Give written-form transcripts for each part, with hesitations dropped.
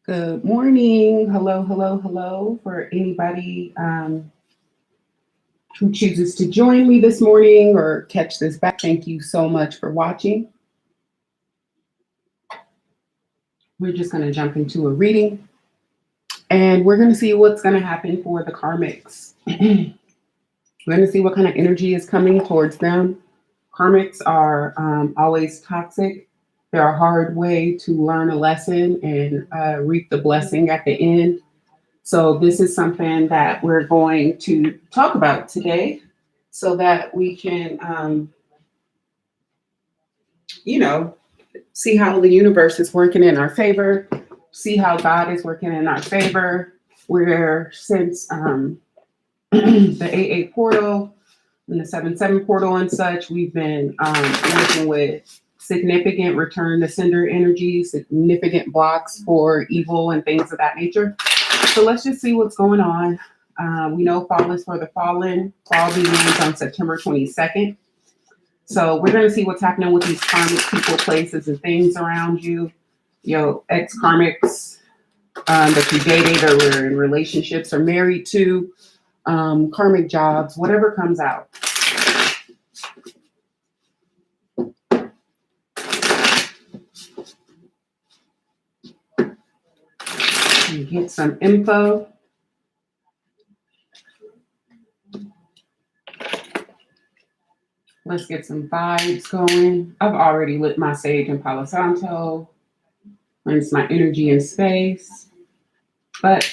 Good morning. Hello, hello, hello. For anybody who chooses to join me this morning or catch this back, thank you so much for watching. We're just going to jump into a reading and we're going to see what's going to happen for the karmics. We're going to see what kind of energy is coming towards them. Karmics are always toxic. They're a hard way to learn a lesson and reap the blessing at the end. So this is something that we're going to talk about today so that we can, see how the universe is working in our favor, see how God is working in our favor. Where since the 8-8 portal and the 7-7 portal and such, we've been working with significant return to sender energy, significant blocks for evil and things of that nature. So let's just see what's going on. We know fall is for the fallen. Fall begins on September 22nd. So we're going to see what's happening with these karmic people, places, and things around you. Ex-karmics that you dated or were in relationships or married to, karmic jobs, whatever comes out. And get some info. Let's get some vibes going. I've already lit my sage and Palo Santo. Rinse my energy in space. But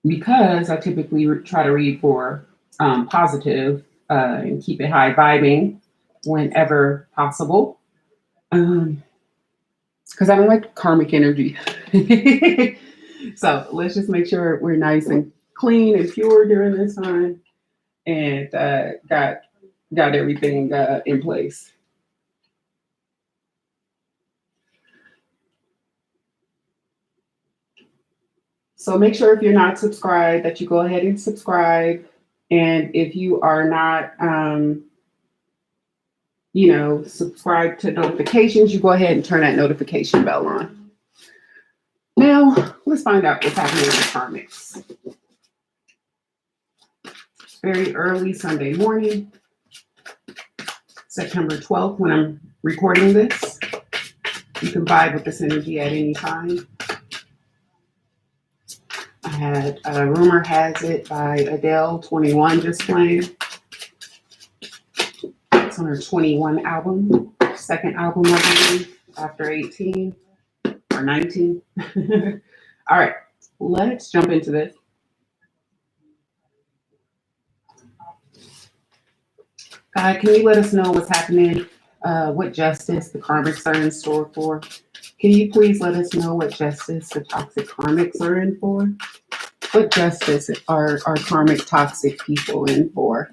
because I typically try to read for positive and keep it high vibing whenever possible, because I don't like karmic energy. So let's just make sure we're nice and clean and pure during this time and got everything in place. So make sure if you're not subscribed that you go ahead and subscribe. And if you are not, subscribe to notifications, you go ahead and turn that notification bell on. Now, let's find out what's happening with karmics. Very early Sunday morning, September 12th, when I'm recording this. You can vibe with this energy at any time. I had Rumor Has It by Adele, 21 just playing. It's on her 21 album, second album, I believe, after 18 or 19. All right, let's jump into this. God, can you let us know what's happening, what justice the karmics are in store for? Can you please let us know what justice the toxic karmics are in for? What justice are karmic toxic people in for?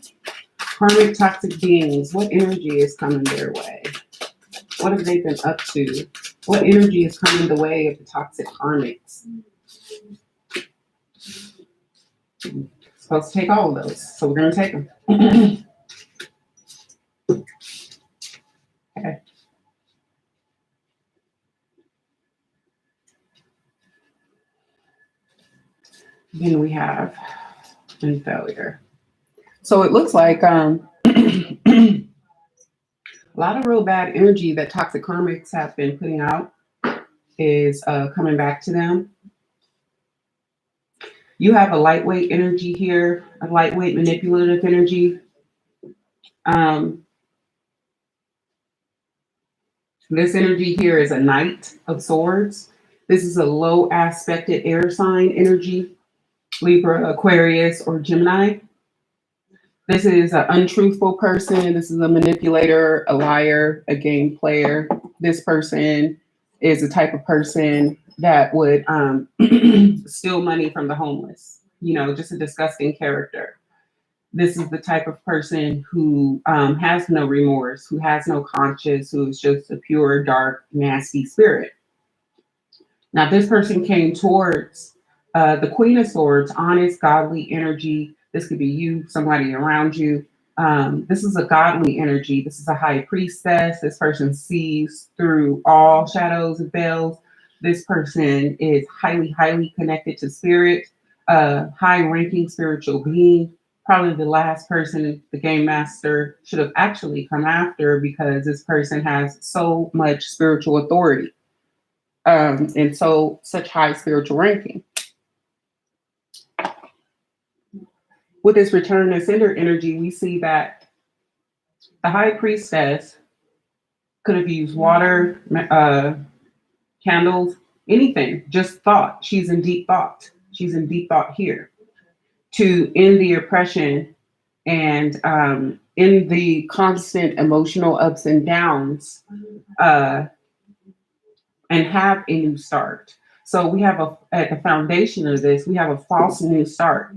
Karmic toxic beings, what energy is coming their way? What have they been up to? What energy is coming the way of the toxic karmics? I'm supposed to take all of those, so we're going to take them. Okay. Then we have in failure. So it looks like a lot of real bad energy that toxic karmics have been putting out is coming back to them. You have a lightweight energy here, a lightweight manipulative energy. This energy here is a Knight of Swords. This is a low aspected air sign energy, Libra, Aquarius, or Gemini. This is an untruthful person. This is a manipulator, a liar, a game player. This person is the type of person that would steal money from the homeless. Just a disgusting character. This is the type of person who has no remorse, who has no conscience, who is just a pure, dark, nasty spirit. Now, this person came towards the Queen of Swords, honest, godly energy. This could be you, somebody around you. This is a godly energy. This is a high priestess. This person sees through all shadows and veils. This person is highly, highly connected to spirit, high-ranking spiritual being. Probably the last person the game master should have actually come after, because this person has so much spiritual authority, and such high spiritual ranking. With this return and sender energy, we see that the high priestess could have used water, candles, anything, just thought. She's in deep thought. She's in deep thought here to end the oppression and in the constant emotional ups and downs, and have a new start. So we have at the foundation of this, we have a false new start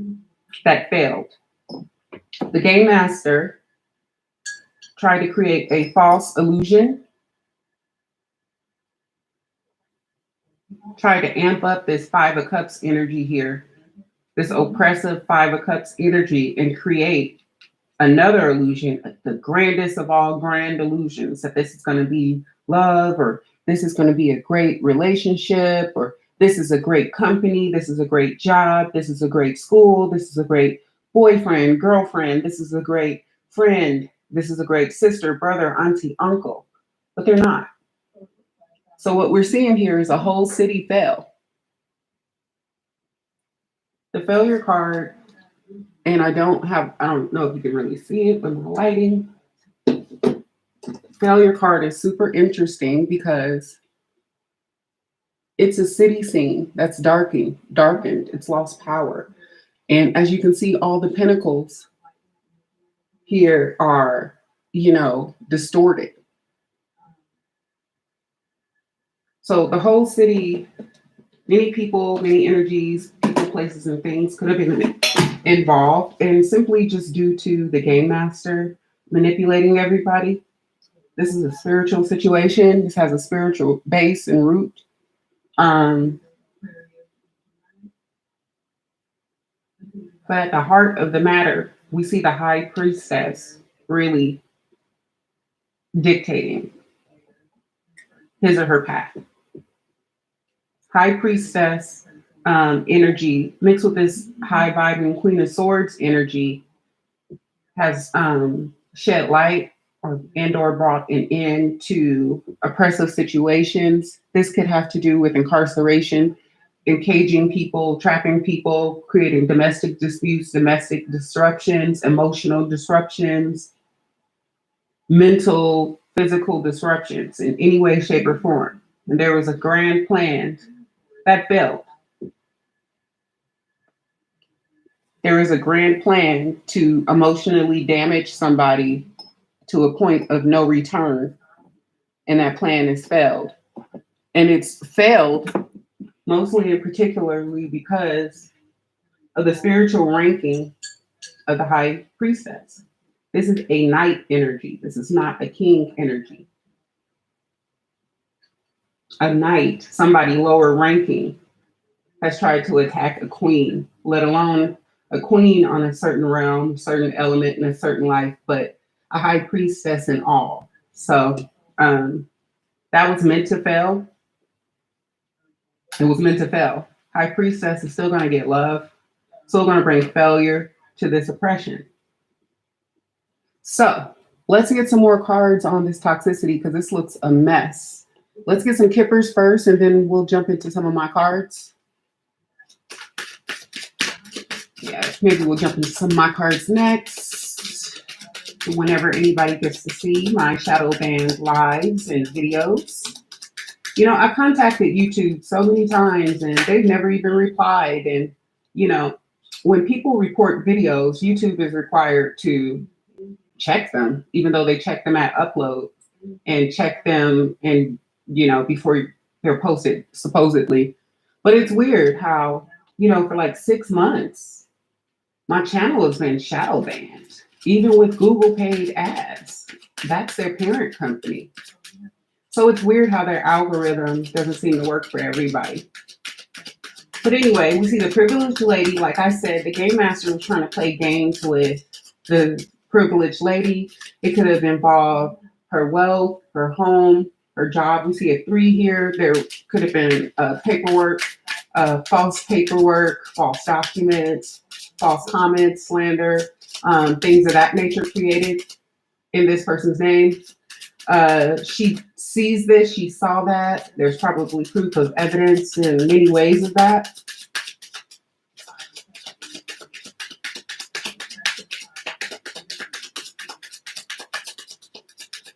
that failed. The game master tried to create a false illusion, tried to amp up this Five of Cups energy here, this oppressive Five of Cups energy, and create another illusion, the grandest of all grand illusions, that this is going to be love, or this is going to be a great relationship, or this is a great company, this is a great job, this is a great school, this is a great boyfriend, girlfriend, this is a great friend, this is a great sister, brother, auntie, uncle. But they're not. So what we're seeing here is a whole city fail. The failure card, and I don't know if you can really see it with my lighting. Failure card is super interesting because it's a city scene that's darkened. It's lost power. And as you can see, all the pentacles here are, distorted. So the whole city, many people, many energies, people, places, and things could have been involved, and simply just due to the game master manipulating everybody. This is a spiritual situation. This has a spiritual base and root. But at the heart of the matter, we see the high priestess really dictating his or her path. High priestess energy mixed with this high vibing Queen of Swords energy has shed light or brought an end to oppressive situations. This could have to do with incarceration, encaging people, trapping people, creating domestic disputes, domestic disruptions, emotional disruptions, mental, physical disruptions in any way, shape, or form. And there was a grand plan that failed. There is a grand plan to emotionally damage somebody to a point of no return, and that plan has failed. And it's failed mostly and particularly because of the spiritual ranking of the high priestess. This is a knight energy. This is not a king energy. A knight, somebody lower ranking, has tried to attack a queen, let alone a queen on a certain realm, certain element in a certain life, but a high priestess in all. So that was meant to fail. It was meant to fail. High priestess is still going to get love, still going to bring failure to this oppression. So let's get some more cards on this toxicity, because this looks a mess. Let's get some kippers first, and then we'll jump into some of my cards. Yeah, maybe we'll jump into some of my cards next, whenever anybody gets to see my shadow band lives and videos. I contacted YouTube so many times and they've never even replied. And, when people report videos, YouTube is required to check them, even though they check them at upload and check them and, before they're posted, supposedly. But it's weird how, for like 6 months, my channel has been shadow banned, even with Google paid ads. That's their parent company. So it's weird how their algorithm doesn't seem to work for everybody. But anyway, we see the privileged lady. Like I said, the game master was trying to play games with the privileged lady. It could have involved her wealth, her home, her job. We see a 3 here. There could have been paperwork, false paperwork, false documents, false comments, slander, things of that nature created in this person's name. She sees this, she saw that. There's probably proof of evidence in many ways of that.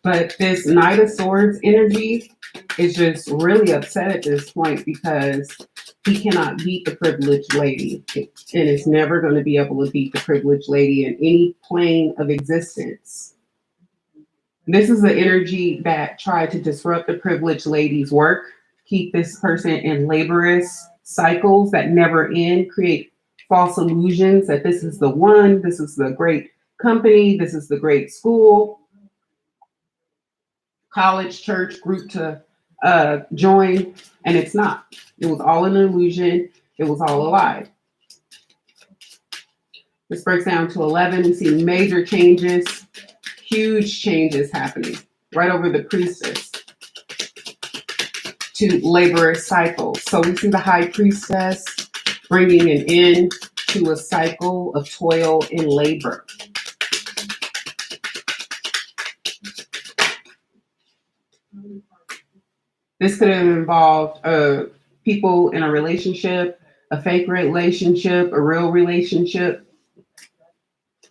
But this Knight of Swords energy is just really upset at this point because he cannot beat the privileged lady. And is never going to be able to beat the privileged lady in any plane of existence. This is the energy that tried to disrupt the privileged lady's work, keep this person in laborious cycles that never end, create false illusions that this is the one, this is the great company, this is the great school, college, church, group to join, and it's not. It was all an illusion. It was all a lie. This breaks down to 11. We see major changes, huge changes happening right over the priestess to laborious cycles. So we see the high priestess bringing an end to a cycle of toil and labor. This could have involved people in a relationship, a fake relationship, a real relationship.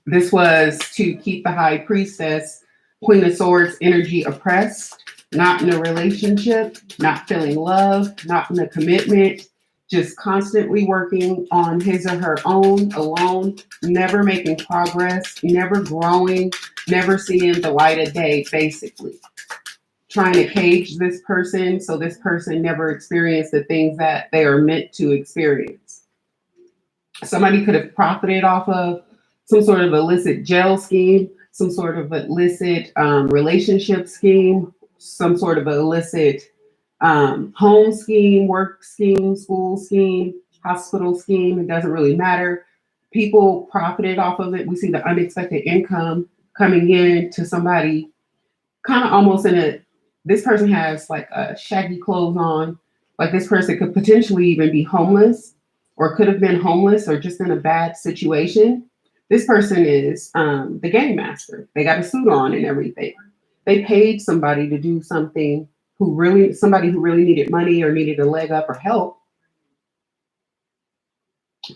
This was to keep the high priestess, Queen of Swords energy oppressed, not in a relationship, not feeling love, not in a commitment, just constantly working on his or her own, alone, never making progress, never growing, never seeing the light of day, basically. Trying to cage this person so this person never experienced the things that they are meant to experience. Somebody could have profited off of some sort of illicit jail scheme, some sort of illicit relationship scheme, some sort of illicit home scheme, work scheme, school scheme, hospital scheme. It doesn't really matter. People profited off of it. We see the unexpected income coming in to somebody kind of almost in a, this person has like shaggy clothes on, like this person could potentially even be homeless or could have been homeless or just in a bad situation. This person is the game master. They got a suit on and everything. They paid somebody to do something somebody who really needed money or needed a leg up or help.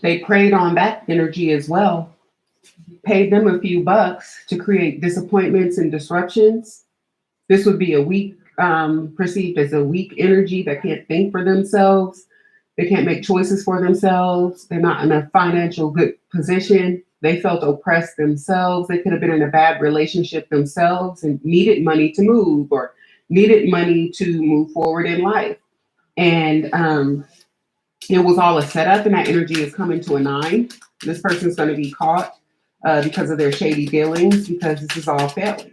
They preyed on that energy as well, paid them a few bucks to create disappointments and disruptions. This would be a weak, perceived as a weak energy that can't think for themselves. They can't make choices for themselves. They're not in a financial good position. They felt oppressed themselves. They could have been in a bad relationship themselves and needed money to move or needed money to move forward in life. And it was all a setup, and that energy is coming to a 9. This person's going to be caught because of their shady dealings, because this is all failing.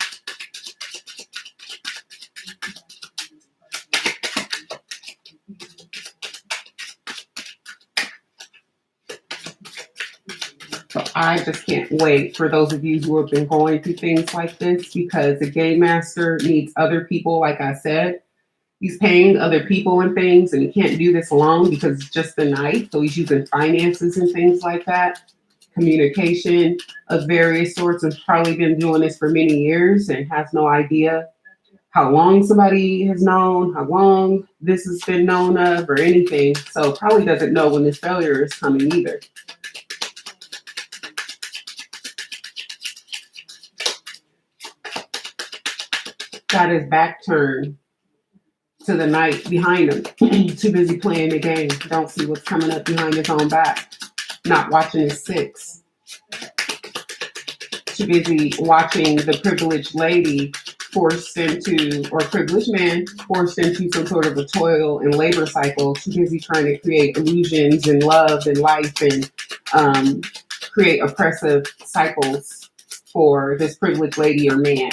So I just can't wait for those of you who have been going through things like this, because the game master needs other people. Like I said, he's paying other people and things, and he can't do this alone because it's just the night. So he's using finances and things like that. Communication of various sorts, and probably been doing this for many years and has no idea how long somebody has known, how long this has been known of or anything. So probably doesn't know when this failure is coming either. Got his back turned to the night behind him. Too busy playing the game. Don't see what's coming up behind his own back. Not watching his 6. Too busy watching the privileged lady forced into, or privileged man forced into some sort of a toil and labor cycle. Too busy trying to create illusions and love and life and create oppressive cycles for this privileged lady or man.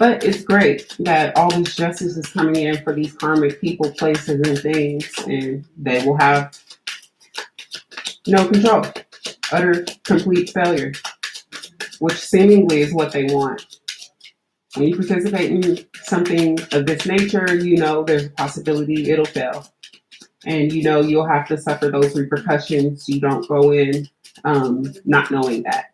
But it's great that all this justice is coming in for these karmic people, places, and things, and they will have no control, utter, complete failure, which seemingly is what they want. When you participate in something of this nature, you know there's a possibility it'll fail. And you know you'll have to suffer those repercussions. You don't go in not knowing that.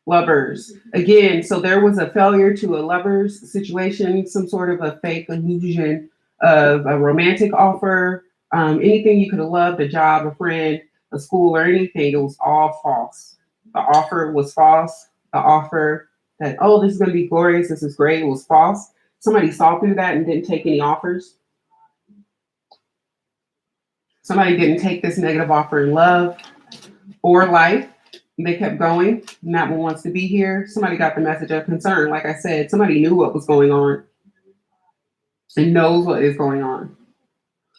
Lovers. Again, so there was a failure to a lover's situation, some sort of a fake illusion of a romantic offer, anything you could have loved, a job, a friend, a school, or anything. It was all false. The offer was false. The offer that, oh, this is going to be glorious, this is great, it was false. Somebody saw through that and didn't take any offers. Somebody didn't take this negative offer in love or life. They kept going. Not one wants to be here. Somebody got the message of concern. Like I said, somebody knew what was going on and knows what is going on.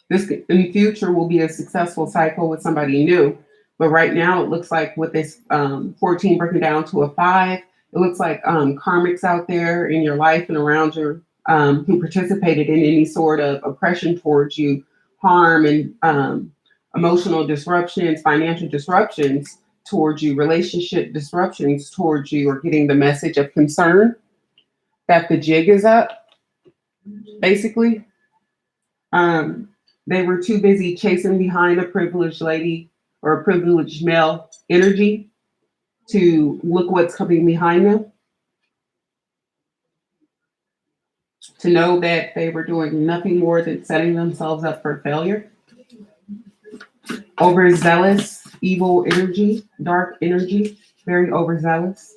This in the future will be a successful cycle with somebody new. But right now, it looks like with this 14 breaking down to a 5, it looks like karmics out there in your life and around you who participated in any sort of oppression towards you, harm and emotional disruptions, financial disruptions towards you, relationship disruptions towards you, or getting the message of concern that the jig is up, basically. They were too busy chasing behind a privileged lady or a privileged male energy to look what's coming behind them, to know that they were doing nothing more than setting themselves up for failure. Overzealous, evil energy, dark energy, very overzealous.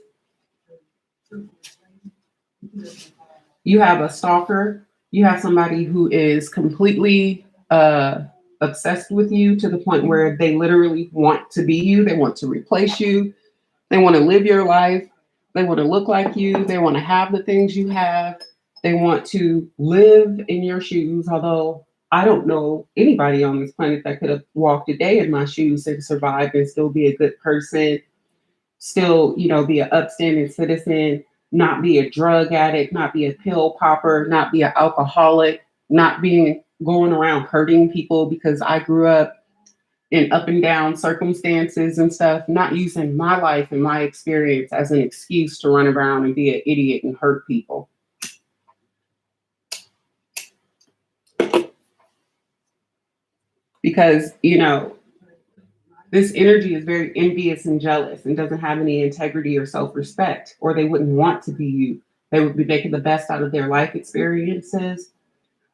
You have a stalker. You have somebody who is completely obsessed with you to the point where they literally want to be you. They want to replace you. They want to live your life. They want to look like you. They want to have the things you have. They want to live in your shoes, although I don't know anybody on this planet that could have walked a day in my shoes and survived and still be a good person, still, be an upstanding citizen, not be a drug addict, not be a pill popper, not be an alcoholic, not being going around hurting people because I grew up in up and down circumstances and stuff, not using my life and my experience as an excuse to run around and be an idiot and hurt people. Because, this energy is very envious and jealous and doesn't have any integrity or self-respect, or they wouldn't want to be you. They would be making the best out of their life experiences,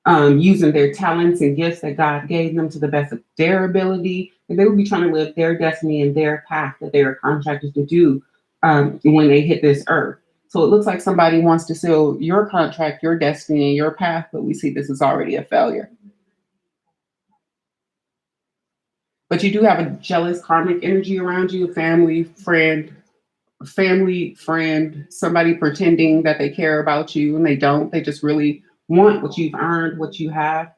using their talents and gifts that God gave them to the best of their ability. And they would be trying to live their destiny and their path that they are contracted to do when they hit this earth. So it looks like somebody wants to seal your contract, your destiny, and your path, but we see this is already a failure. But you do have a jealous karmic energy around you, family, friend, somebody pretending that they care about you and they don't. They just really want what you've earned, what you have,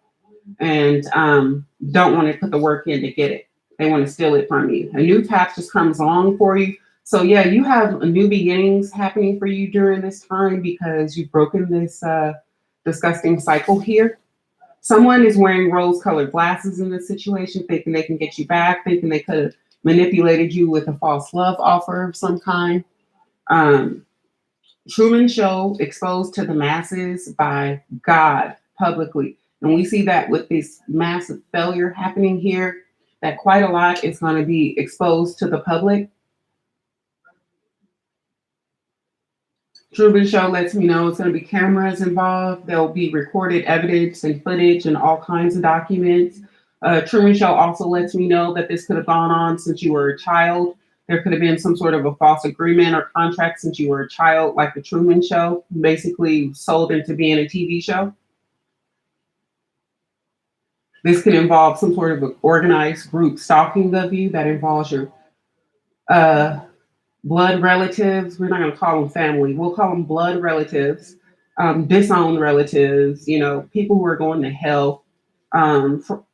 and don't want to put the work in to get it. They want to steal it from you. A new path just comes along for you. So yeah, you have new beginnings happening for you during this time because you've broken this disgusting cycle here. Someone is wearing rose-colored glasses in this situation, thinking they can get you back, thinking they could have manipulated you with a false love offer of some kind. Truman Show exposed to the masses by God publicly. And we see that with this massive failure happening here, that quite a lot is going to be exposed to the public. Truman Show lets me know it's going to be cameras involved. There'll be recorded evidence and footage and all kinds of documents. Truman Show also lets me know that this could have gone on since you were a child. There could have been some sort of a false agreement or contract since you were a child, like the Truman Show, basically sold into being a TV show. This could involve some sort of an organized group stalking of you that involves your blood relatives. We're not going to call them family. We'll call them blood relatives, disowned relatives, people who are going to hell,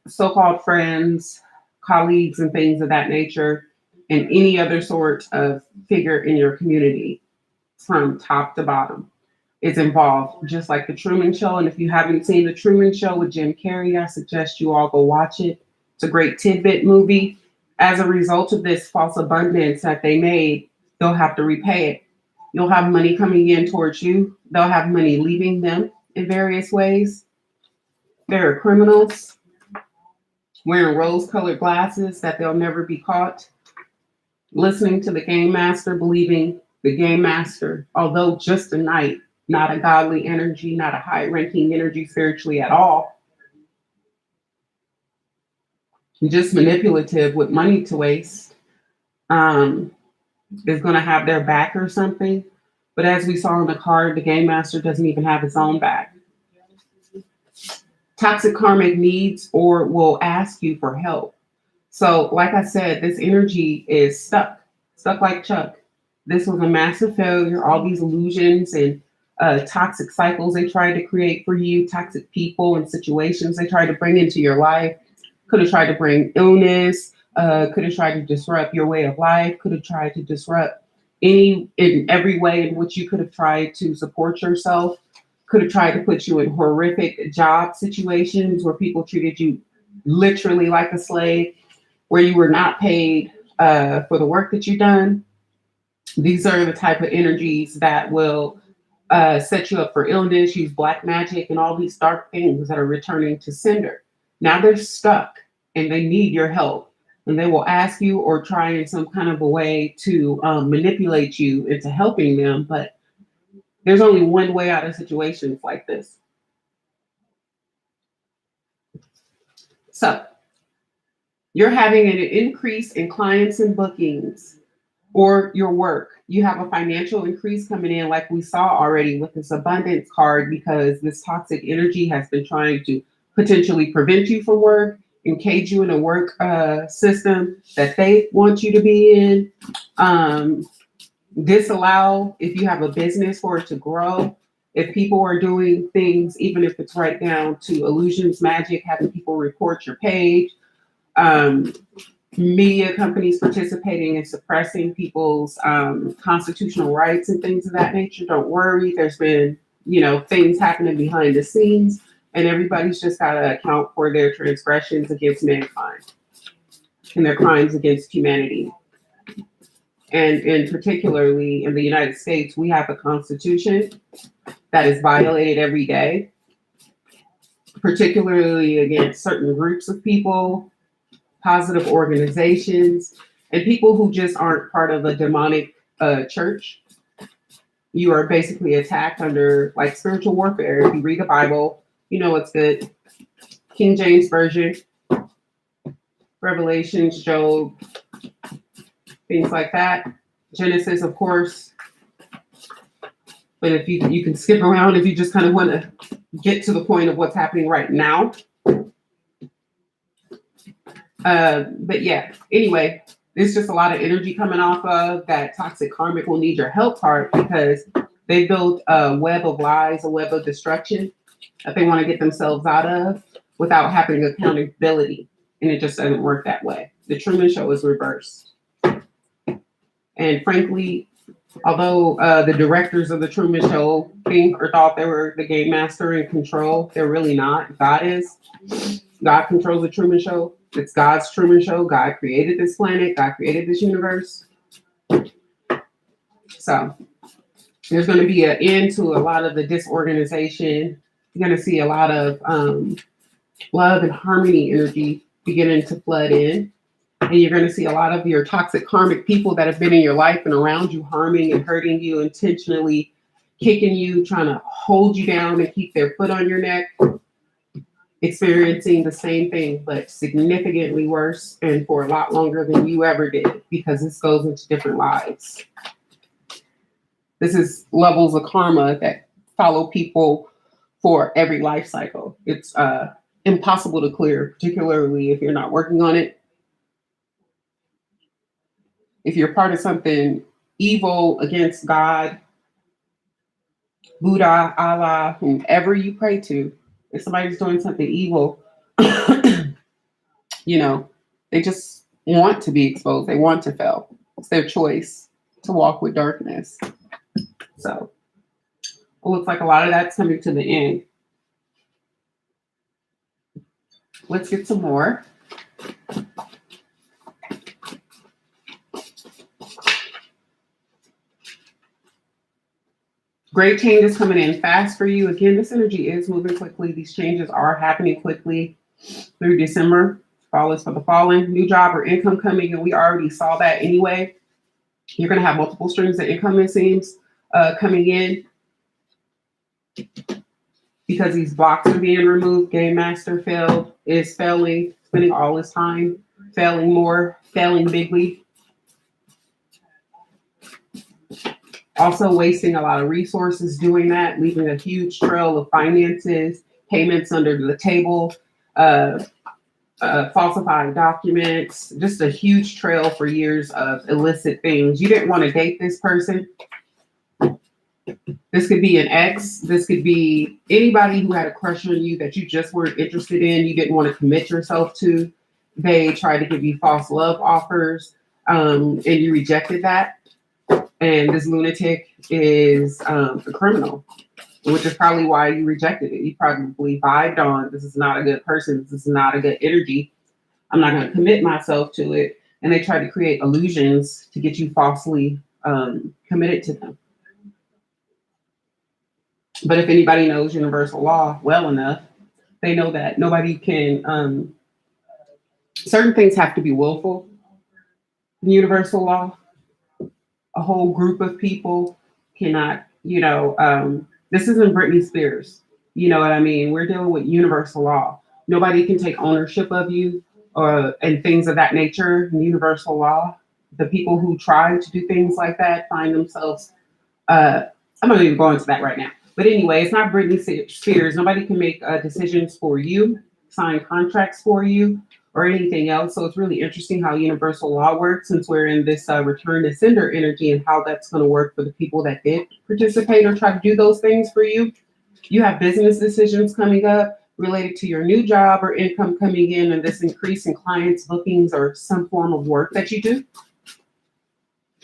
so-called friends, colleagues, and things of that nature, and any other sort of figure in your community from top to bottom. is involved, just like the Truman Show. And if you haven't seen the Truman Show with Jim Carrey, I suggest you all go watch it. It's a great tidbit movie. As a result of this false abundance that they made, they'll have to repay it. You'll have money coming in towards you. They'll have money leaving them in various ways. There are criminals wearing rose-colored glasses that they'll never be caught, listening to the game master, believing the game master, although just a knight, not a godly energy, not a high-ranking energy spiritually at all, just manipulative with money to waste, is going to have their back or something. But as we saw in the card, the game master doesn't even have his own back. Toxic karmic needs or will ask you for help. So like I said, this energy is stuck like Chuck. This was a massive failure. All these illusions and toxic cycles they tried to create for you, toxic people and situations they tried to bring into your life, could have tried to bring illness, could have tried to disrupt your way of life, could have tried to disrupt in every way in which you could have tried to support yourself, could have tried to put you in horrific job situations where people treated you literally like a slave, where you were not paid for the work that you've done. These are the type of energies that will set you up for illness, use black magic, and all these dark things that are returning to sender. Now they're stuck and they need your help. And they will ask you or try in some kind of a way to manipulate you into helping them. But there's only one way out of situations like this. So you're having an increase in clients and bookings or your work. You have a financial increase coming in like we saw already with this abundance card, because this toxic energy has been trying to potentially prevent you from work, encage you in a work system that they want you to be in, disallow if you have a business for it to grow. If people are doing things, even if it's right down to illusions, magic, having people report your page, media companies participating in suppressing people's constitutional rights and things of that nature, don't worry. There's been, things happening behind the scenes, and everybody's just got to account for their transgressions against mankind and their crimes against humanity. And particularly in the United States, we have a constitution that is violated every day, particularly against certain groups of people, positive organizations, and people who just aren't part of a demonic church. You are basically attacked under like spiritual warfare. If you read the Bible, you know it's good. King James Version, Revelations, Job, things like that. Genesis, of course. But if you can skip around if you just kind of want to get to the point of what's happening right now. But yeah, anyway, there's just a lot of energy coming off of that toxic karmic will need your help part, because they built a web of lies, a web of destruction that they want to get themselves out of without having accountability. And it just doesn't work that way. The Truman Show is reversed. And frankly, although the directors of the Truman Show think or thought they were the game master in control, they're really not. God is. God controls the Truman Show. It's God's Truman Show. God created this planet. God created this universe. So there's going to be an end to a lot of the disorganization. You're going to see a lot of love and harmony energy beginning to flood in. And you're going to see a lot of your toxic karmic people that have been in your life and around you, harming and hurting you, intentionally kicking you, trying to hold you down and keep their foot on your neck, experiencing the same thing, but significantly worse and for a lot longer than you ever did, because this goes into different lives. This is levels of karma that follow people for every life cycle. It's impossible to clear, particularly if you're not working on it. If you're part of something evil against God, Buddha, Allah, whomever you pray to, if somebody's doing something evil, they just want to be exposed. They want to fail. It's their choice to walk with darkness. So It looks like a lot of that's coming to the end. Let's get some more. Great changes coming in fast for you. Again, this energy is moving quickly. These changes are happening quickly through December. Fall is for the fallen. New job or income coming, and we already saw that anyway. You're going to have multiple streams of income, it seems, coming in because these blocks are being removed. Game Master is failing, spending all his time, failing more, failing bigly. Also wasting a lot of resources doing that, leaving a huge trail of finances, payments under the table, falsified documents, just a huge trail for years of illicit things. You didn't want to date this person. This could be an ex. This could be anybody who had a crush on you that you just weren't interested in. You didn't want to commit yourself to. They tried to give you false love offers, and you rejected that. And this lunatic is a criminal, which is probably why you rejected it. You probably vibed on, this is not a good person. This is not a good energy. I'm not going to commit myself to it. And they try to create illusions to get you falsely committed to them. But if anybody knows universal law well enough, they know that nobody can, certain things have to be willful in universal law. A whole group of people cannot, this isn't Britney Spears. You know what I mean? We're dealing with universal law. Nobody can take ownership of you and things of that nature. In universal law, the people who try to do things like that find themselves, I'm not even going into that right now. But anyway, it's not Britney Spears. Nobody can make decisions for you, sign contracts for you, or anything else. So it's really interesting how universal law works, since we're in this return to sender energy, and how that's going to work for the people that did participate or try to do those things for you. You have business decisions coming up related to your new job or income coming in, and this increase in clients, bookings, or some form of work that you do.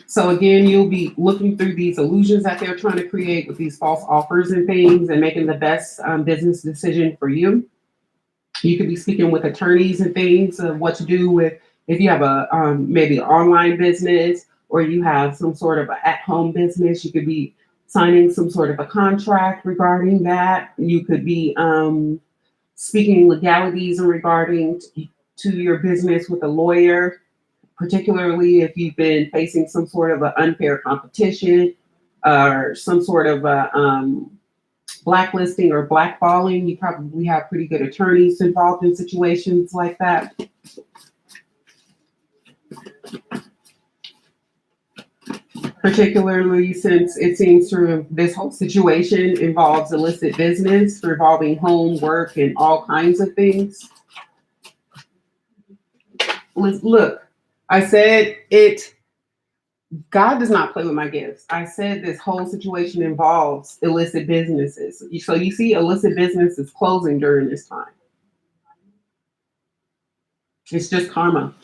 So again, you'll be looking through these illusions that they're trying to create with these false offers and things, and making the best business decision for you. You could be speaking with attorneys and things of what to do with, if you have a maybe an online business, or you have some sort of at-home business. You could be signing some sort of a contract regarding that. You could be speaking legalities and regarding to your business with a lawyer, particularly if you've been facing some sort of an unfair competition or some sort of a blacklisting or blackballing. You probably have pretty good attorneys involved in situations like that. Particularly since it seems this whole situation involves illicit business involving home, work, and all kinds of things. Look, I said it. God does not play with my gifts. I said this whole situation involves illicit businesses. So you see illicit businesses closing during this time. It's just karma.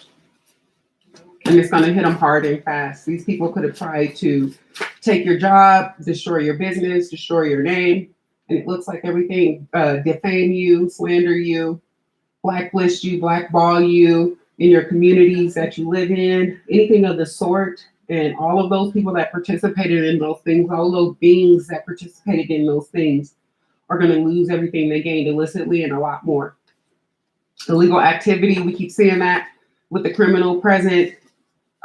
And it's going to hit them hard and fast. These people could have tried to take your job, destroy your business, destroy your name. And it looks like everything, defame you, slander you, blacklist you, blackball you in your communities that you live in, anything of the sort. And all of those people that participated in those things, all those beings that participated in those things, are going to lose everything they gained illicitly and a lot more. Illegal activity, we keep seeing that with the criminal present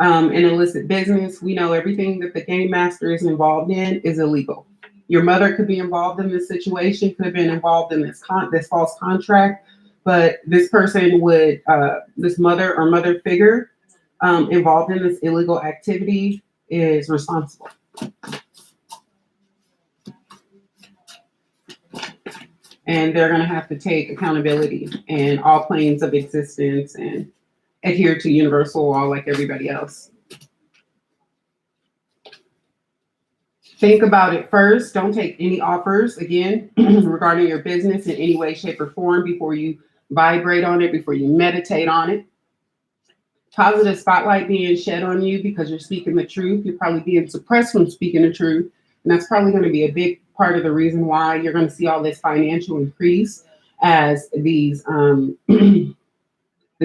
in illicit business. We know everything that the game master is involved in is illegal. Your mother could be involved in this situation, could have been involved in this false contract, but this person would, this mother or mother figure involved in this illegal activity is responsible. And they're going to have to take accountability in all planes of existence and adhere to universal law like everybody else. Think about it first. Don't take any offers, again, regarding your business in any way, shape, or form before you vibrate on it, before you meditate on it. Positive spotlight being shed on you because you're speaking the truth. You're probably being suppressed from speaking the truth. And that's probably going to be a big part of the reason why you're going to see all this financial increase as these the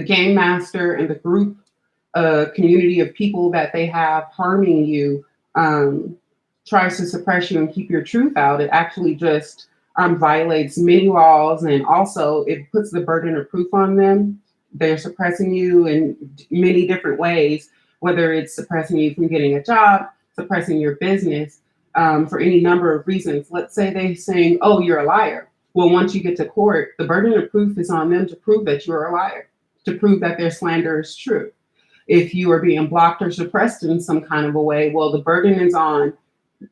game master and the group community of people that they have harming you tries to suppress you and keep your truth out. It actually just violates many laws, and also it puts the burden of proof on them. They're suppressing you in many different ways, whether it's suppressing you from getting a job, suppressing your business, for any number of reasons. Let's say they're saying, oh, you're a liar. Well, once you get to court, the burden of proof is on them to prove that you're a liar, to prove that their slander is true. If you are being blocked or suppressed in some kind of a way, well, the burden is on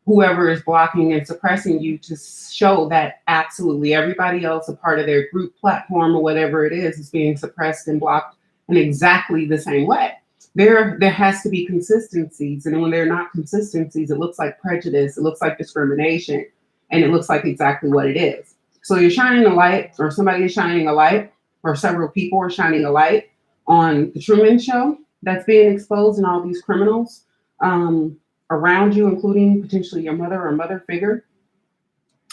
whoever is blocking and suppressing you to show that absolutely everybody else, a part of their group platform or whatever it is being suppressed and blocked in exactly the same way. There has to be consistencies, and when there are not consistencies, it looks like prejudice, it looks like discrimination, and it looks like exactly what it is. So you're shining a light, or somebody is shining a light, or several people are shining a light on the Truman Show that's being exposed, and all these criminals around you, including potentially your mother or mother figure.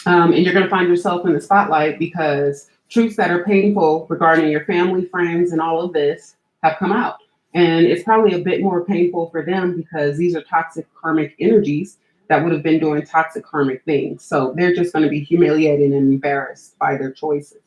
And you're going to find yourself in the spotlight because truths that are painful regarding your family, friends, and all of this have come out. And it's probably a bit more painful for them because these are toxic karmic energies that would have been doing toxic karmic things. So they're just going to be humiliated and embarrassed by their choices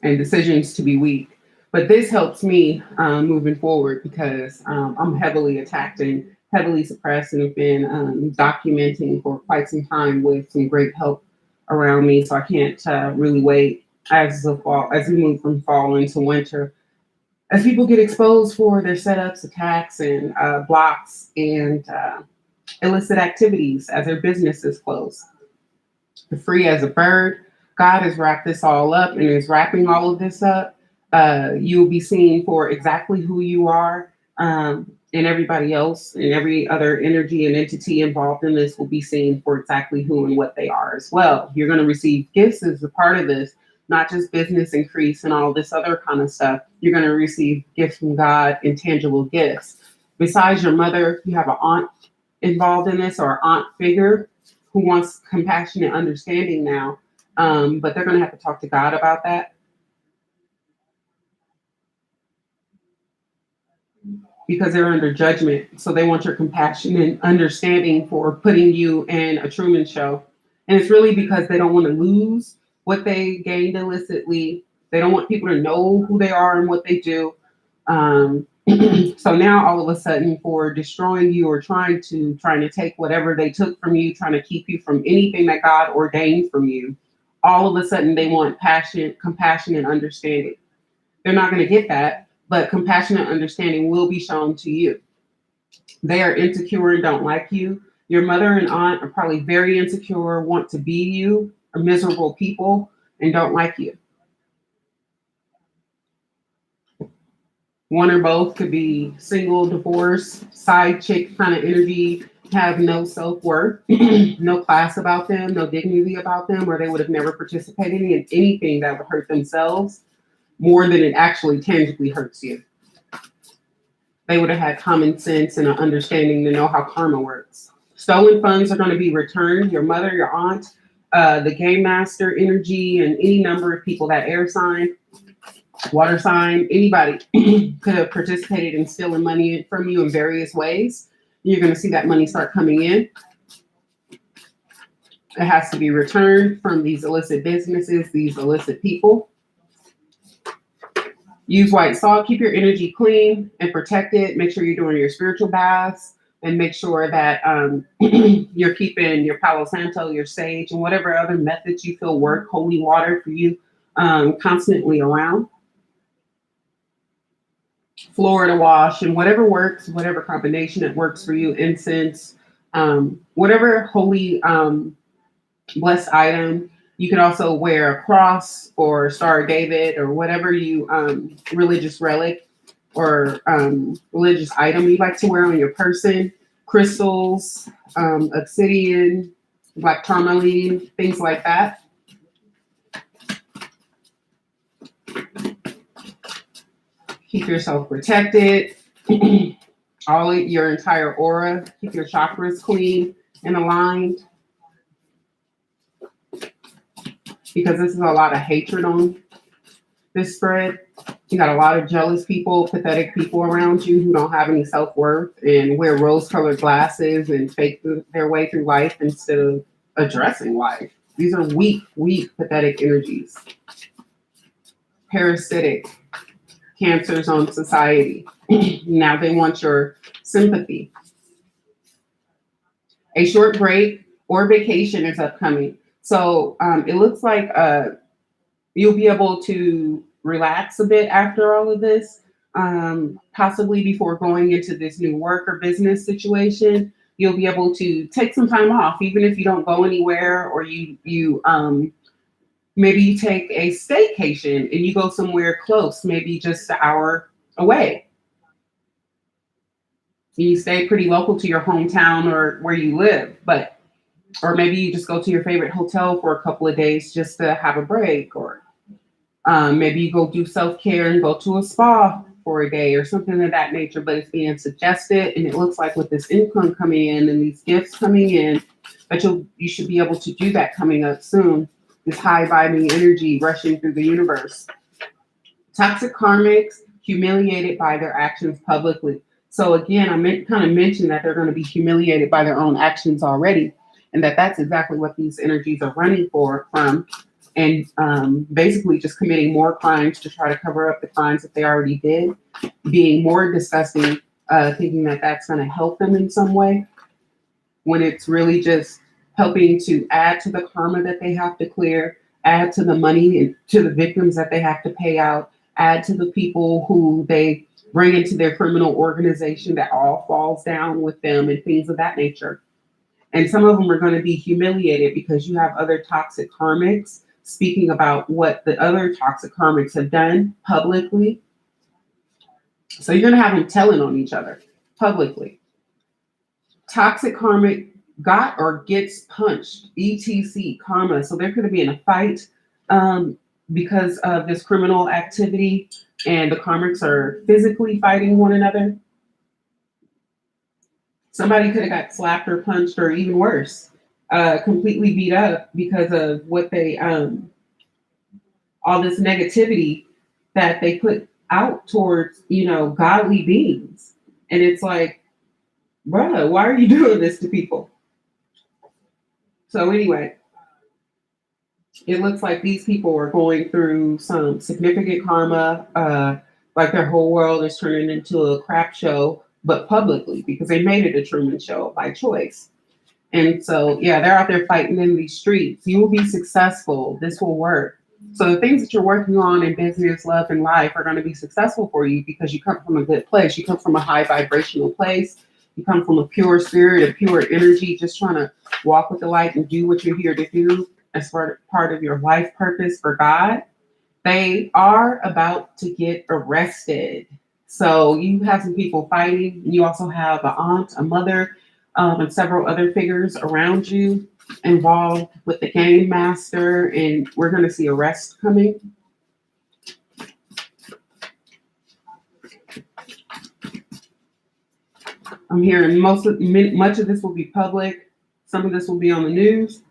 and decisions to be weak. But this helps me moving forward because I'm heavily attacked and heavily suppressed, and have been documenting for quite some time with some great help around me. So I can't really wait as we move from fall into winter, as people get exposed for their setups, attacks, and blocks and illicit activities as their businesses close. Free as a bird, God has wrapped this all up and is wrapping all of this up. You'll be seen for exactly who you are, and everybody else and every other energy and entity involved in this will be seen for exactly who and what they are as well. You're going to receive gifts as a part of this, not just business increase and all this other kind of stuff. You're going to receive gifts from God, intangible gifts. Besides your mother, you have an aunt involved in this, or an aunt figure who wants compassion and understanding now, but they're going to have to talk to God about that, because they're under judgment. So they want your compassion and understanding for putting you in a Truman Show. And it's really because they don't want to lose what they gained illicitly. They don't want people to know who they are and what they do. So now all of a sudden, for destroying you or trying to take whatever they took from you, trying to keep you from anything that God ordained from you, all of a sudden they want passion, compassion, and understanding. They're not going to get that, but compassion and understanding will be shown to you. They are insecure and don't like you. Your mother and aunt are probably very insecure, want to be you, are miserable people, and don't like you. One or both could be single, divorce, side chick kind of energy, have no self-worth, no class about them, no dignity about them, or they would have never participated in anything that would hurt themselves more than it actually tangibly hurts you. They would have had common sense and an understanding to know how karma works. Stolen funds are going to be returned. Your mother, your aunt, the game master energy, and any number of people, that air sign, water sign, anybody could have participated in stealing money from you in various ways. You're going to see that money start coming in. It has to be returned from these illicit businesses, these illicit people. Use white salt, keep your energy clean and protect it. Make sure you're doing your spiritual baths, and make sure that you're keeping your Palo Santo, your sage, and whatever other methods you feel work, holy water for you, constantly around. Florida wash, and whatever works, whatever combination that works for you, incense, whatever holy blessed item. You can also wear a cross or Star of David or whatever you religious relic or religious item you like to wear on your person. Crystals, obsidian, black tourmaline, things like that. Keep yourself protected. your entire aura. Keep your chakras clean and aligned, because this is a lot of hatred on this spread. You got a lot of jealous people, pathetic people around you who don't have any self-worth and wear rose-colored glasses and fake their way through life instead of addressing life. These are weak, pathetic energies. Parasitic cancers on society. Now they want your sympathy. A short break or vacation is upcoming. So it looks like you'll be able to relax a bit after all of this, possibly before going into this new work or business situation. You'll be able to take some time off, even if you don't go anywhere, or maybe you take a staycation and you go somewhere close, maybe just an hour away. You stay pretty local to your hometown or where you live, or maybe you just go to your favorite hotel for a couple of days just to have a break, or maybe you go do self-care and go to a spa for a day or something of that nature, but it's being suggested. And it looks like with this income coming in and these gifts coming in, that you should be able to do that coming up soon. This high vibing energy rushing through the universe. Toxic karmics, humiliated by their actions publicly. So again, I kind of mentioned that they're going to be humiliated by their own actions already, and that's exactly what these energies are running from, and basically just committing more crimes to try to cover up the crimes that they already did, being more disgusting, thinking that that's going to help them in some way, when it's really just helping to add to the karma that they have to clear, add to the money and to the victims that they have to pay out, add to the people who they bring into their criminal organization that all falls down with them and things of that nature. And some of them are going to be humiliated because you have other toxic karmics speaking about what the other toxic karmics have done publicly. So you're going to have them telling on each other publicly. Toxic karmic got or gets punched, etc. karma. So they're going to be in a fight because of this criminal activity, and the karmics are physically fighting one another. Somebody could have got slapped or punched, or even worse, completely beat up because of what they, all this negativity that they put out towards, godly beings. And it's like, bruh, why are you doing this to people? So anyway, it looks like these people are going through some significant karma, like their whole world is turning into a crap show, but publicly, because they made it a Truman Show by choice. And so, yeah, they're out there fighting in these streets. You will be successful. This will work. So the things that you're working on in business, love, and life are going to be successful for you because you come from a good place. You come from a high vibrational place. You come from a pure spirit, a pure energy, just trying to walk with the light and do what you're here to do as part of your life purpose for God. They are about to get arrested. So you have some people fighting. You also have an aunt, a mother, and several other figures around you involved with the game master, and we're going to see arrests coming. I'm hearing much of this will be public. Some of this will be on the news.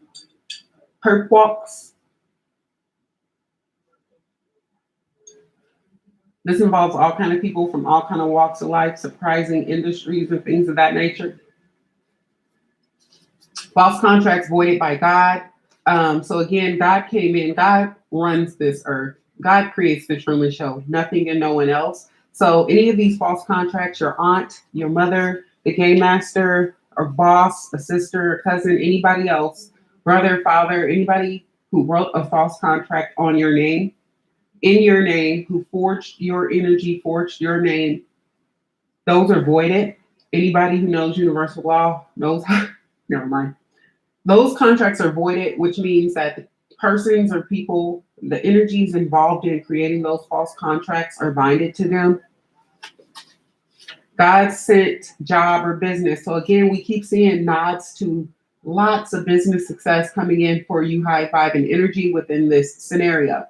Perp walks. This involves all kind of people from all kind of walks of life, surprising industries and things of that nature. False contracts voided by God. So again, God came in. God runs this earth. God creates the Truman Show. Nothing and no one else. So any of these false contracts, your aunt, your mother, the game master, or boss, a sister, a cousin, anybody else, brother, father, anybody who wrote a false contract on your name, in your name, who forged your energy, forged your name, those are voided. Anybody who knows universal law knows how, never mind. Those contracts are voided, which means that the persons or people, the energies involved in creating those false contracts are binded to them. God sent job or business. So again, we keep seeing nods to lots of business success coming in for you high five and energy within this scenario.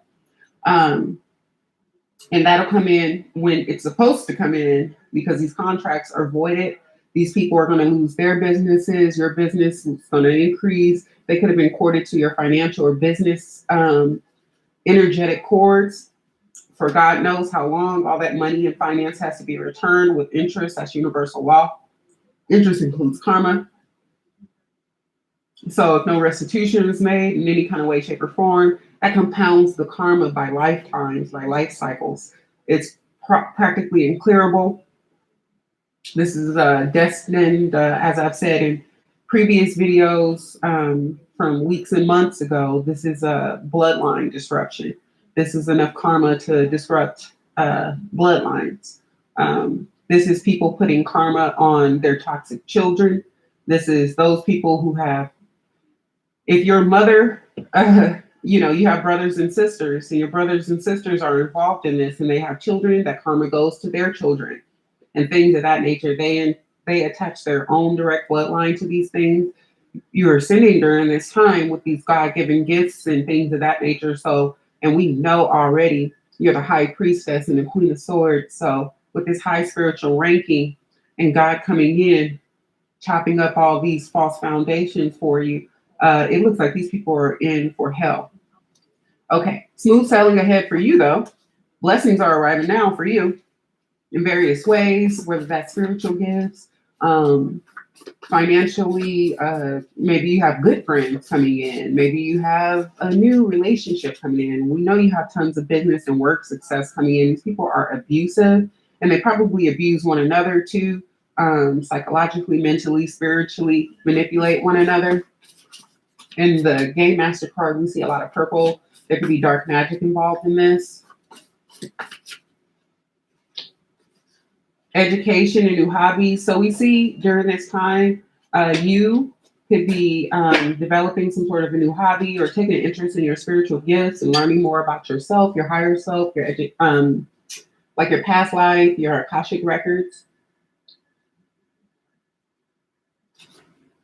And that'll come in when it's supposed to come in, because these contracts are voided. These people are going to lose their businesses. Your business is going to increase. They could have been corded to your financial or business energetic cords for God knows how long. All that money and finance has to be returned with interest. That's universal law. Interest includes karma. So if no restitution is made in any kind of way, shape, or form, that compounds the karma by lifetimes, by life cycles. It's practically unclearable. This is destined, as I've said in previous videos from weeks and months ago, this is a bloodline disruption. This is enough karma to disrupt bloodlines. This is people putting karma on their toxic children. This is those people who have, if your mother, you have brothers and sisters, and your brothers and sisters are involved in this, and they have children, that karma goes to their children and things of that nature. They attach their own direct bloodline to these things. You are sinning during this time with these God-given gifts and things of that nature. So, and we know already you're the high priestess and the queen of swords. So with this high spiritual ranking and God coming in, chopping up all these false foundations for you, it looks like these people are in for hell. Okay, smooth sailing ahead for you though. Blessings are arriving now for you in various ways, whether that's spiritual gifts, financially, maybe you have good friends coming in, maybe you have a new relationship coming in. We know you have tons of business and work success coming in. These people are abusive, and they probably abuse one another too, psychologically, mentally, spiritually, manipulate one another. In the Game Master card, we see a lot of purple. There could be dark magic involved in this. Education and new hobbies. So we see during this time, you could be developing some sort of a new hobby or taking an interest in your spiritual gifts and learning more about yourself, your higher self, your like your past life, your Akashic records.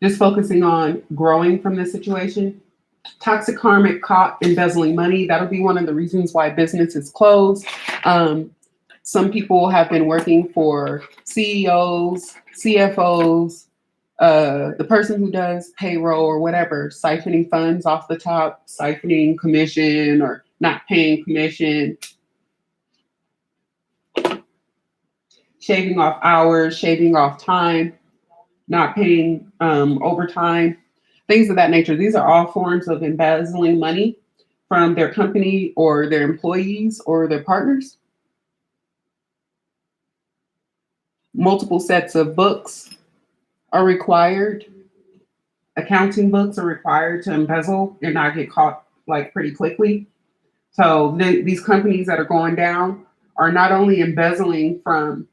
Just focusing on growing from this situation. Toxic karmic caught embezzling money. That'll be one of the reasons why business is closed. Some people have been working for CEOs, CFOs, the person who does payroll or whatever, siphoning funds off the top, siphoning commission or not paying commission, shaving off hours, shaving off time, not paying overtime, things of that nature. These are all forms of embezzling money from their company or their employees or their partners. Multiple sets of books are required. Accounting books are required to embezzle and not get caught like pretty quickly. So these companies that are going down are not only embezzling from,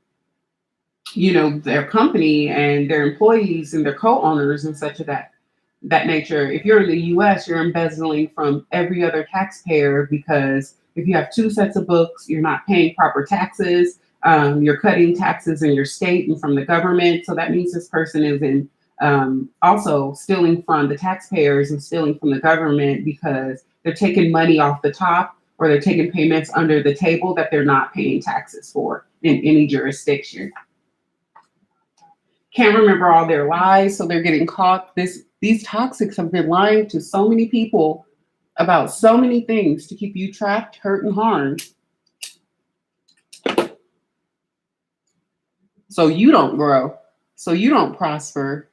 their company and their employees and their co-owners and such of that nature. If you're in the US, you're embezzling from every other taxpayer, because if you have two sets of books, you're not paying proper taxes. You're cutting taxes in your state and from the government. So that means this person is in also stealing from the taxpayers and stealing from the government, because they're taking money off the top, or they're taking payments under the table that they're not paying taxes for in any jurisdiction. Can't remember all their lies, so they're getting caught. These toxics have been lying to so many people about so many things to keep you trapped, hurt, and harmed. So you don't grow, so you don't prosper,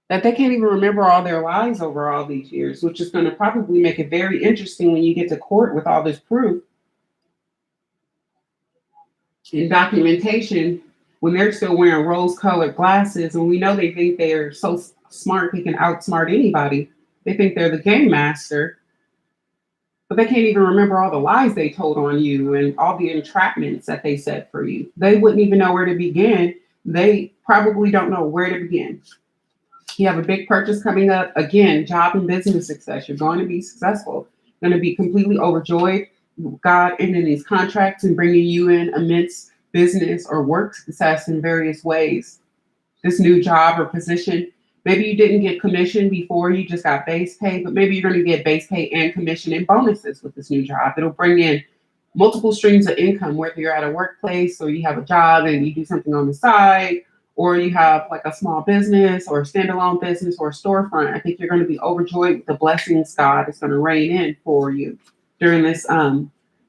that they can't even remember all their lies over all these years, which is going to probably make it very interesting when you get to court with all this proof and documentation, when they're still wearing rose-colored glasses, and we know they think they're so smart they can outsmart anybody. They think they're the game master, but they can't even remember all the lies they told on you and all the entrapments that they set for you. They wouldn't even know where to begin. They probably don't know where to begin. You have a big purchase coming up. Again, job and business success. You're going to be successful. You're going to be completely overjoyed. God ending these contracts and bringing you in immense business or work success in various ways. This new job or position, maybe you didn't get commission before, you just got base pay, but maybe you're going to get base pay and commission and bonuses with this new job. It'll bring in multiple streams of income, whether you're at a workplace or you have a job and you do something on the side, or you have like a small business or a standalone business or a storefront. I think you're going to be overjoyed with the blessings God is going to rain in for you during this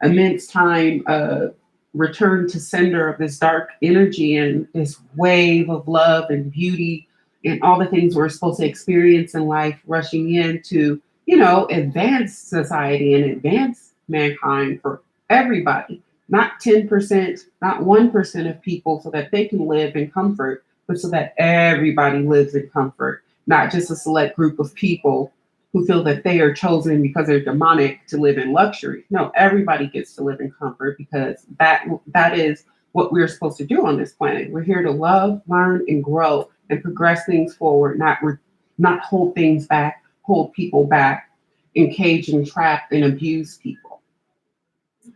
immense time of return to sender of this dark energy and this wave of love and beauty and all the things we're supposed to experience in life, rushing in to, advance society and advance mankind for everybody, not 10%, not 1% of people, so that they can live in comfort, but so that everybody lives in comfort, not just a select group of people who feel that they are chosen because they're demonic to live in luxury. No, everybody gets to live in comfort, because that is what we're supposed to do on this planet. We're here to love, learn, and grow and progress things forward, not hold things back, hold people back, encage and trap and abuse people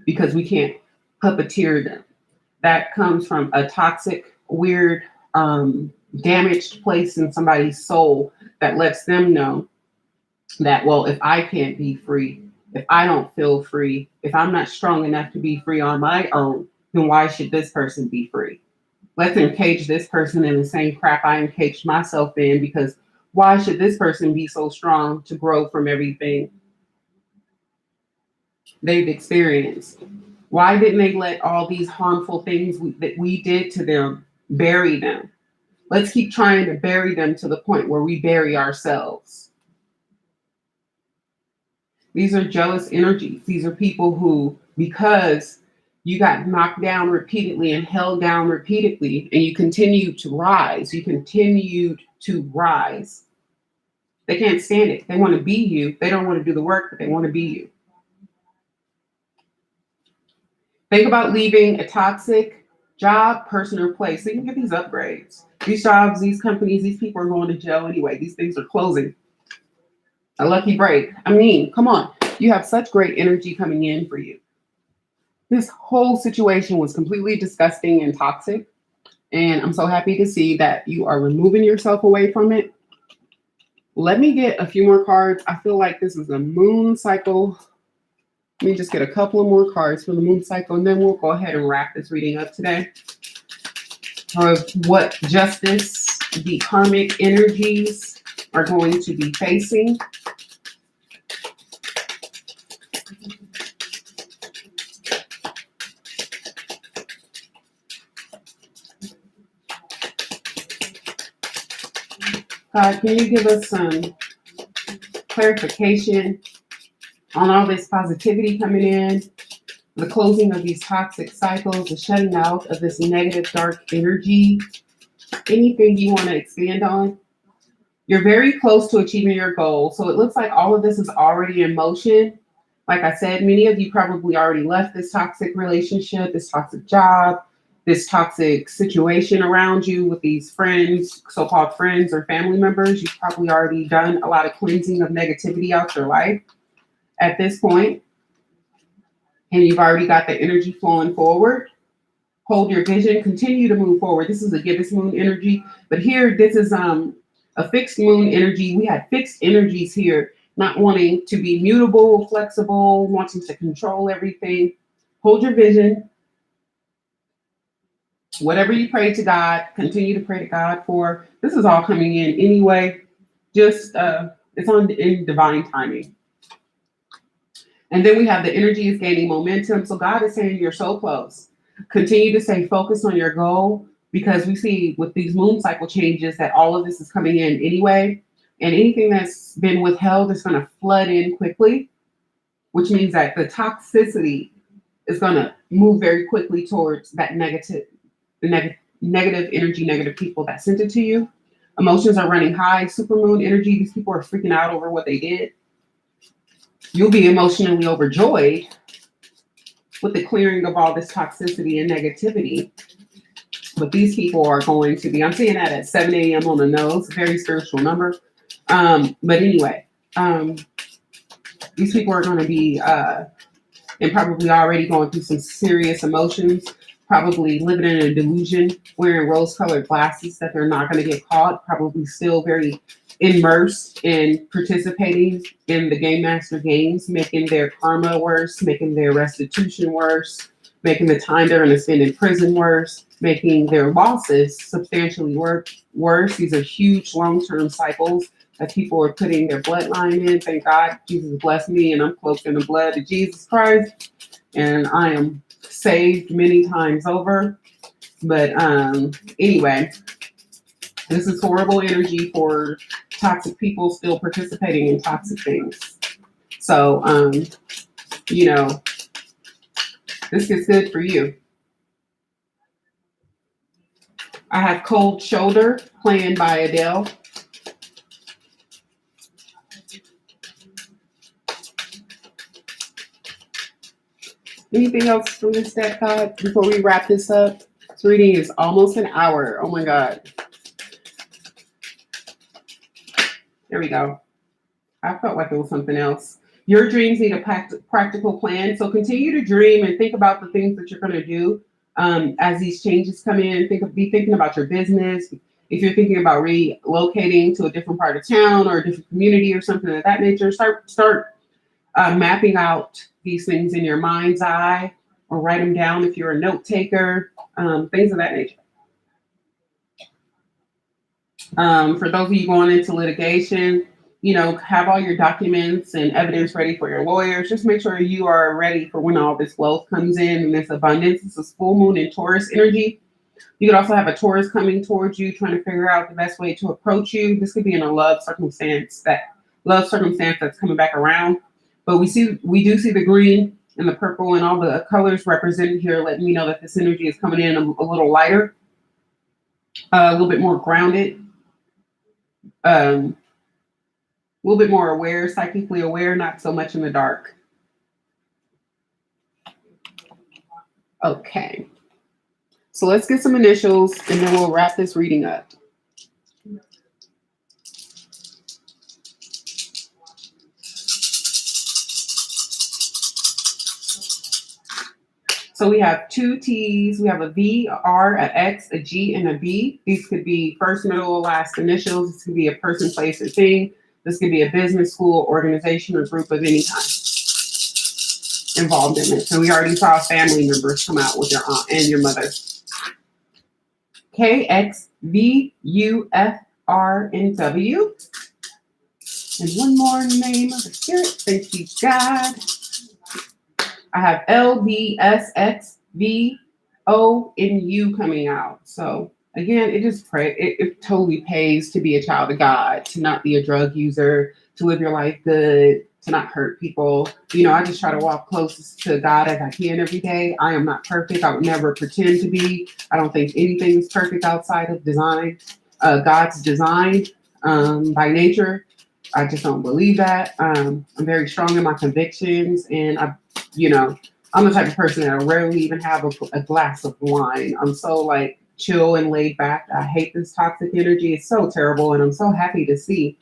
because we can't puppeteer them. That comes from a toxic, weird, damaged place in somebody's soul that lets them know that, well, if I can't be free, if I don't feel free, if I'm not strong enough to be free on my own, then why should this person be free? Let's encage this person in the same crap I encaged myself in, because why should this person be so strong to grow from everything they've experienced? Why didn't they let all these harmful things that we did to them bury them? Let's keep trying to bury them to the point where we bury ourselves. These are jealous energies. These are people who, because you got knocked down repeatedly and held down repeatedly, and you continued to rise, they can't stand it. They want to be you. They don't want to do the work, but they want to be you. Think about leaving a toxic job, person, or place so you can get these upgrades. These jobs, these companies, these people are going to jail anyway. These things are closing. A lucky break. I mean, come on. You have such great energy coming in for you. This whole situation was completely disgusting and toxic. And I'm so happy to see that you are removing yourself away from it. Let me get a few more cards. I feel like this is a moon cycle. Let me just get a couple of more cards for the moon cycle, and then we'll go ahead and wrap this reading up today. Of what justice the karmic energies are going to be facing. God, can you give us some clarification on all this positivity coming in, the closing of these toxic cycles, the shutting out of this negative dark energy? Anything you want to expand on? You're very close to achieving your goal. So it looks like all of this is already in motion. Like I said, many of you probably already left this toxic relationship, this toxic job, this toxic situation around you with these friends, so-called friends or family members. You've probably already done a lot of cleansing of negativity out your life at this point, and you've already got the energy flowing forward. Hold your vision, continue to move forward. This is a gibbous moon energy, but here, this is a fixed moon energy. We had fixed energies here, not wanting to be mutable, flexible, wanting to control everything. Hold your vision. Whatever you pray to God, continue to pray to God for. This is all coming in anyway. Just it's in divine timing. And then we have the energy is gaining momentum. So God is saying you're so close. Continue to stay focused on your goal, because we see with these moon cycle changes that all of this is coming in anyway. And anything that's been withheld is going to flood in quickly, which means that the toxicity is going to move very quickly towards that negative energy, negative people that sent it to you. Emotions are running high. Supermoon energy. These people are freaking out over what they did. You'll be emotionally overjoyed with the clearing of all this toxicity and negativity. But these people are going to be, I'm seeing that at 7 a.m. on the nose, very spiritual number. But anyway, these people are going to be, and probably already going through some serious emotions, probably living in a delusion, wearing rose-colored glasses that they're not going to get caught, probably still very immersed in participating in the Game Master games, making their karma worse, making their restitution worse, making the time they're going to spend in prison worse, making their losses substantially worse. These are huge long-term cycles that people are putting their bloodline in. Thank God Jesus blessed me and I'm cloaked in the blood of Jesus Christ. And I am saved many times over. But anyway, this is horrible energy for toxic people still participating in toxic things. So, this gets good for you. I have Cold Shoulder playing by Adele. Anything else from this deck, God, before we wrap this up? This reading is almost an hour. Oh my God. There we go. I felt like it was something else. Your dreams need a practical plan. So continue to dream and think about the things that you're going to do as these changes come in. Be thinking about your business. If you're thinking about relocating to a different part of town or a different community or something of that nature, start mapping out these things in your mind's eye, or write them down if you're a note taker, things of that nature. For those of you going into litigation, have all your documents and evidence ready for your lawyers. Just make sure you are ready for when all this wealth comes in and this abundance. This is full moon in Taurus energy. You could also have a Taurus coming towards you, trying to figure out the best way to approach you. This could be in a love circumstance that's coming back around. But we do see the green and the purple and all the colors represented here, letting me know that this energy is coming in a little lighter, a little bit more grounded, a little bit more aware, psychically aware, not so much in the dark. Okay. So let's get some initials and then we'll wrap this reading up. So we have two T's, we have a V, a R, a X, a G, and a B. These could be first, middle, or last initials. This could be a person, place, or thing. This could be a business, school, organization, or group of any kind involved in it. So we already saw family members come out with your aunt and your mother. K, X, V, U, F, R, and W. And one more name of the spirit. Thank you, God. I have L, B, S, X, V, O, and U coming out. So again, it totally pays to be a child of God, to not be a drug user, to live your life good, to not hurt people. I just try to walk closest to God as I can every day. I am not perfect. I would never pretend to be. I don't think anything is perfect outside of design. God's design by nature. I just don't believe that. I'm very strong in my convictions, and I'm the type of person that I rarely even have a glass of wine. I'm so chill and laid back. I hate this toxic energy. It's so terrible, and I'm so happy to see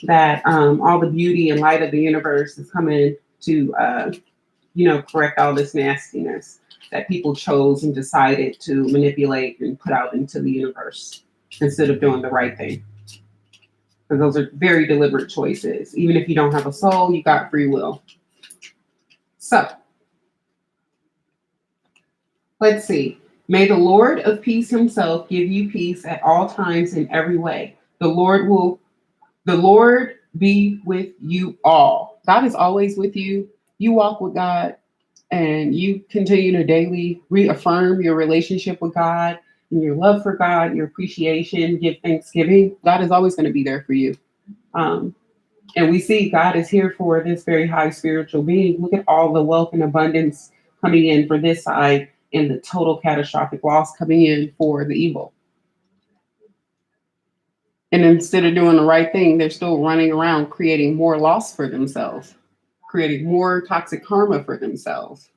that all the beauty and light of the universe is coming to correct all this nastiness that people chose and decided to manipulate and put out into the universe instead of doing the right thing. Because those are very deliberate choices. Even if you don't have a soul, you got free will. So, let's see. May the Lord of peace himself give you peace at all times in every way. The Lord be with you all. God is always with you. You walk with God and you continue to daily reaffirm your relationship with God and your love for God, your appreciation, give thanksgiving. God is always going to be there for you. And we see God is here for this very high spiritual being. Look at all the wealth and abundance coming in for this side and the total catastrophic loss coming in for the evil. And instead of doing the right thing, they're still running around creating more loss for themselves, creating more toxic karma for themselves.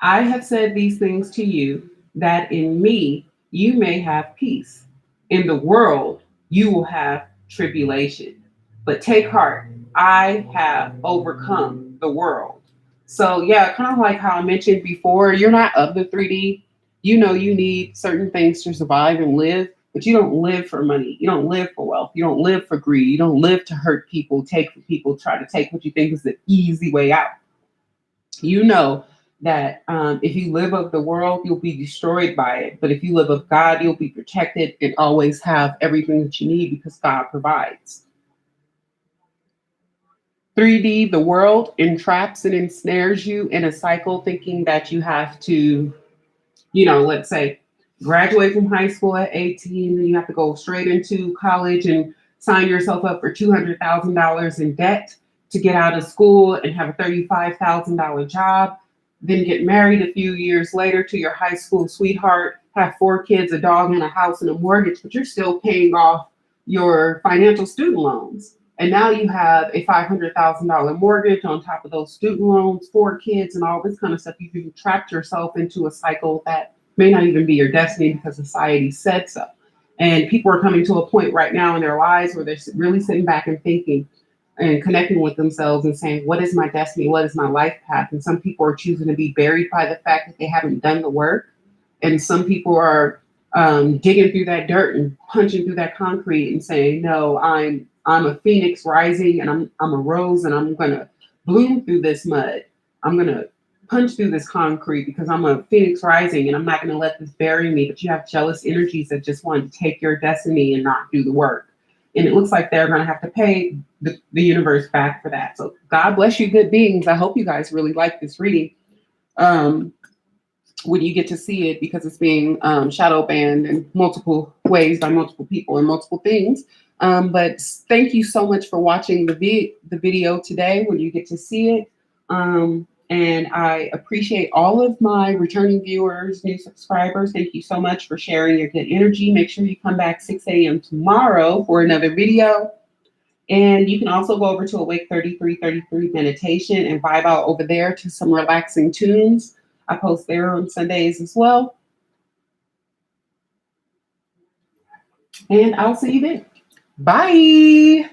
I have said these things to you, that in me you may have peace. In the world you will have tribulation. But take heart, I have overcome the world. So yeah, kind of like how I mentioned before, you're not of the 3D. You need certain things to survive and live, but you don't live for money. You don't live for wealth. You don't live for greed. You don't live to hurt people, take from people, try to take what you think is the easy way out. You know that if you live of the world, you'll be destroyed by it. But if you live of God, you'll be protected and always have everything that you need because God provides. 3D, the world entraps and ensnares you in a cycle thinking that you have to, let's say, graduate from high school at 18, and you have to go straight into college and sign yourself up for $200,000 in debt to get out of school and have a $35,000 job, then get married a few years later to your high school sweetheart, have 4 kids, a dog, and a house and a mortgage, but you're still paying off your financial student loans. And now you have a $500,000 mortgage on top of those student loans, 4 kids, and all this kind of stuff. You've trapped yourself into a cycle that may not even be your destiny because society said so. And people are coming to a point right now in their lives where they're really sitting back and thinking and connecting with themselves and saying, what is my destiny? What is my life path? And some people are choosing to be buried by the fact that they haven't done the work. And some people are digging through that dirt and punching through that concrete and saying, no, I'm a phoenix rising, and I'm a rose, and I'm going to bloom through this mud. I'm going to punch through this concrete because I'm a phoenix rising, and I'm not going to let this bury me. But you have jealous energies that just want to take your destiny and not do the work. And it looks like they're going to have to pay the universe back for that. So God bless you, good beings. I hope you guys really like this reading. When you get to see it, because it's being shadow banned in multiple ways by multiple people and multiple things. But thank you so much for watching the video today when you get to see it. And I appreciate all of my returning viewers, new subscribers. Thank you so much for sharing your good energy. Make sure you come back 6 a.m. tomorrow for another video. And you can also go over to Awake 3333 meditation and vibe out over there to some relaxing tunes. I post there on Sundays as well. And I'll see you then. Bye.